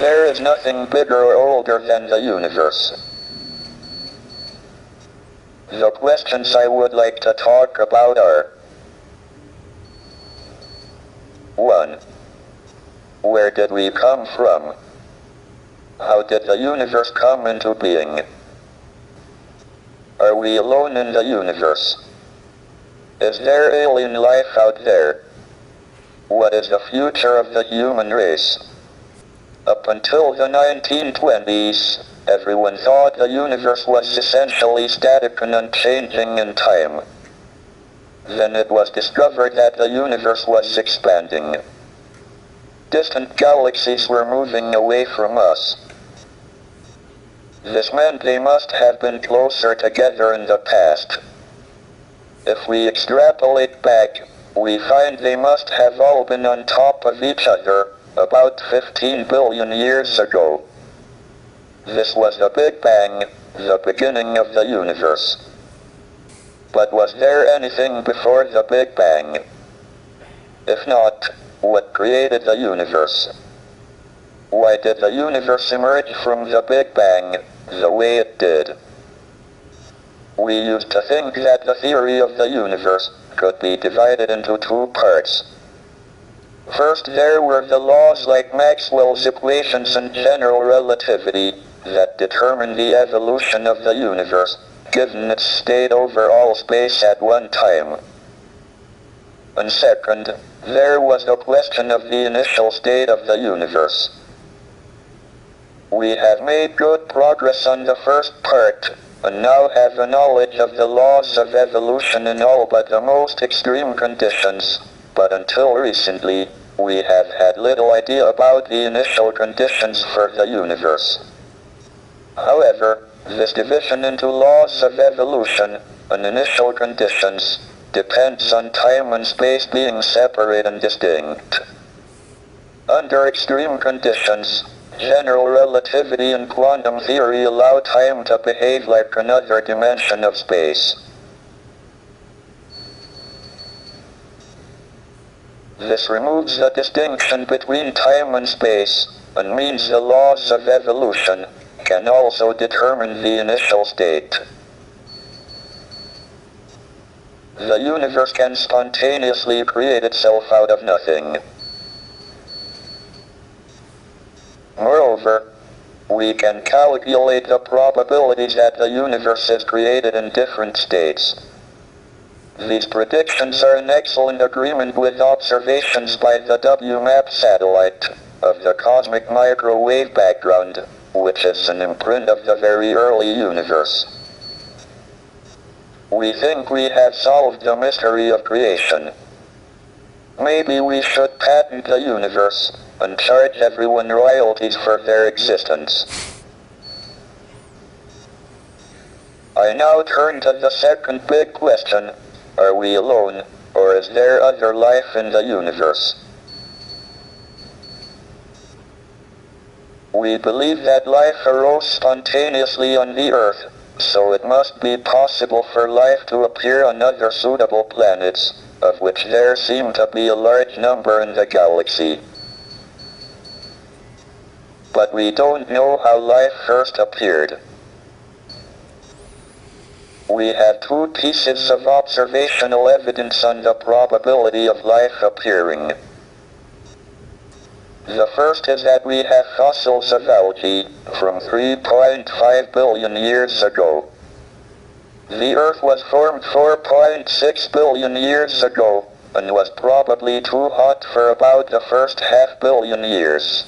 There is nothing bigger or older than the universe. The questions I would like to talk about are: 1. Where did we come from? How did the universe come into being? Are we alone in the universe? Is there alien life out there? What is the future of the human race? Up until the 1920s, everyone thought the universe was essentially static and unchanging in time. Then it was discovered that the universe was expanding. Distant galaxies were moving away from us. This meant they must have been closer together in the past. If we extrapolate back, we find they must have all been on top of each other about 15 billion years ago. This was the Big Bang, the beginning of the universe. But was there anything before the Big Bang? If not, what created the universe? Why did the universe emerge from the Big Bang the way it did? We used to think that the theory of the universe could be divided into two parts. First, there were the laws like Maxwell's equations and general relativity that determine the evolution of the universe, given its state over all space at one time. And second, there was the question of the initial state of the universe. We have made good progress on the first part, and now have a knowledge of the laws of evolution in all but the most extreme conditions, but until recently, we have had little idea about the initial conditions for the universe. However, this division into laws of evolution and initial conditions depends on time and space being separate and distinct. Under extreme conditions, general relativity and quantum theory allow time to behave like another dimension of space. This removes the distinction between time and space, and means the laws of evolution can also determine the initial state. The universe can spontaneously create itself out of nothing. Moreover, we can calculate the probabilities that the universe is created in different states. These predictions are in excellent agreement with observations by the WMAP satellite of the cosmic microwave background, which is an imprint of the very early universe. We think we have solved the mystery of creation. Maybe we should patent the universe and charge everyone royalties for their existence. I now turn to the second big question: are we alone, or is there other life in the universe? We believe that life arose spontaneously on the Earth, so it must be possible for life to appear on other suitable planets, of which there seem to be a large number in the galaxy. But we don't know how life first appeared. We have two pieces of observational evidence on the probability of life appearing. The first is that we have fossils of algae from 3.5 billion years ago. The Earth was formed 4.6 billion years ago, and was probably too hot for about the first half-billion years.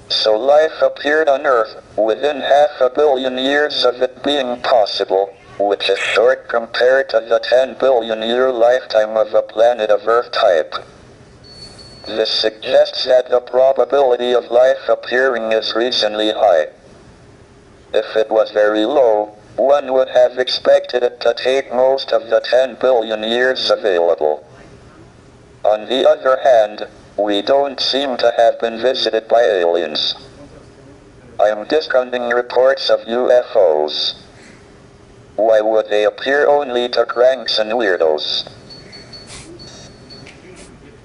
So life appeared on Earth within 500 million years of it being possible, which is short compared to the 10 billion year lifetime of a planet of Earth type. This suggests that the probability of life appearing is reasonably high. If it was very low, one would have expected it to take most of the 10 billion years available. On the other hand, we don't seem to have been visited by aliens. I am discounting reports of UFOs. Why would they appear only to cranks and weirdos?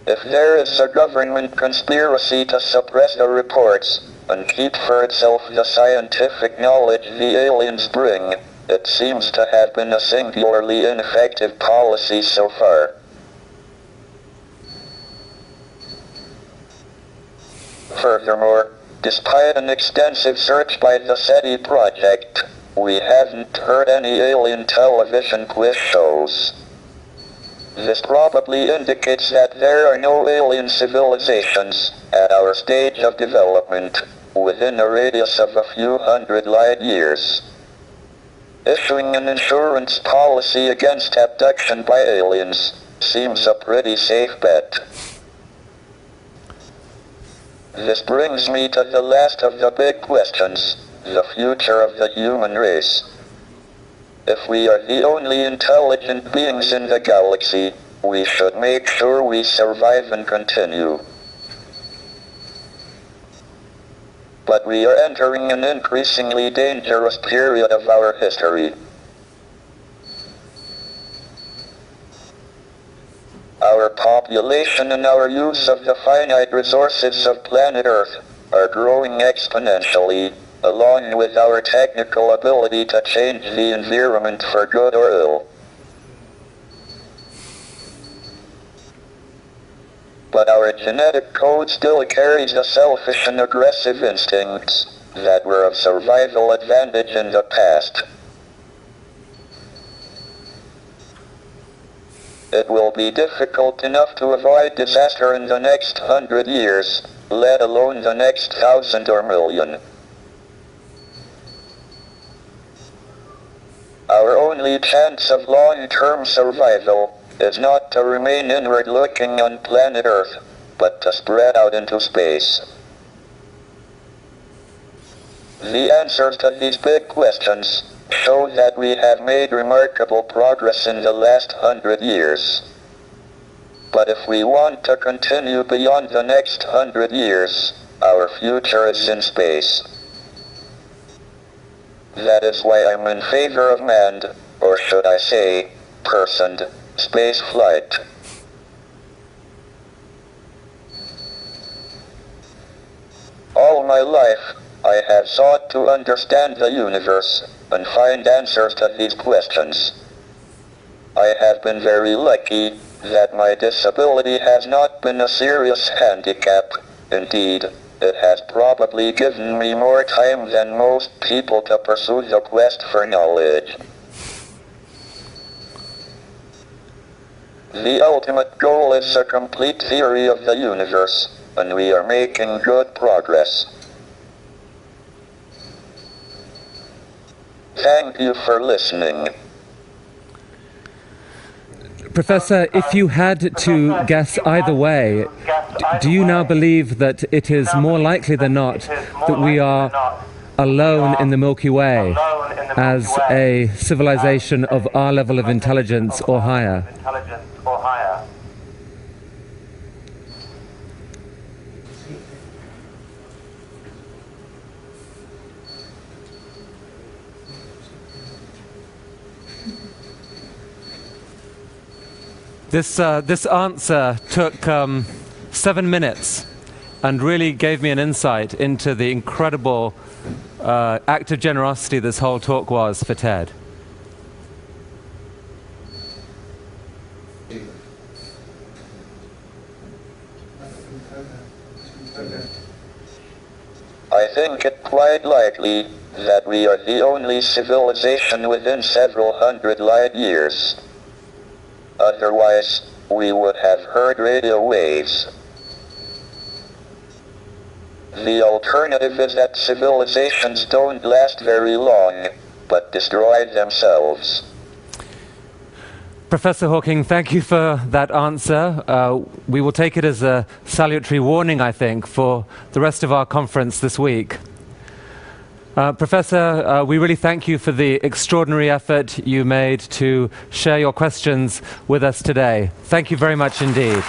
If there is a government conspiracy to suppress the reports and keep for itself the scientific knowledge the aliens bring, it seems to have been a singularly ineffective policy so far. Furthermore, despite an extensive search by the SETI project, we haven't heard any alien television quiz shows. This probably indicates that there are no alien civilizations, at our stage of development, within a radius of a few hundred light years. Issuing an insurance policy against abduction by aliens seems a pretty safe bet. This brings me to the last of the big questions, the future of the human race. If we are the only intelligent beings in the galaxy, we should make sure we survive and continue. But we are entering an increasingly dangerous period of our history. Our population and our use of the finite resources of planet Earth are growing exponentially, along with our technical ability to change the environment for good or ill. But our genetic code still carries the selfish and aggressive instincts that were of survival advantage in the past. It will be difficult enough to avoid disaster in the next 100 years, let alone the next 1,000 or million. Our only chance of long-term survival is not to remain inward-looking on planet Earth, but to spread out into space. The answers to these big questions show that we have made remarkable progress in the last 100 years. But if we want to continue beyond the next 100 years, our future is in space. That is why I'm in favor of manned, or should I say, personed, space flight. All my life, I have sought to understand the universe and find answers to these questions. I have been very lucky that my disability has not been a serious handicap. Indeed, it has probably given me more time than most people to pursue the quest for knowledge. The ultimate goal is a complete theory of the universe, and we are making good progress. Thank you for listening. Professor, if you had to guess either way, do you now believe that it is more likely than not that we are alone in the Milky Way as a civilization of our level of intelligence or higher? This answer took 7 minutes and really gave me an insight into the incredible act of generosity this whole talk was for Ted. I think it quite likely that we are the only civilization within several hundred light years. Otherwise, we would have heard radio waves. The alternative is that civilizations don't last very long, but destroy themselves. Professor Hawking, thank you for that answer. We will take it as a salutary warning, I think, for the rest of our conference this week. Professor, we really thank you for the extraordinary effort you made to share your questions with us today. Thank you very much indeed.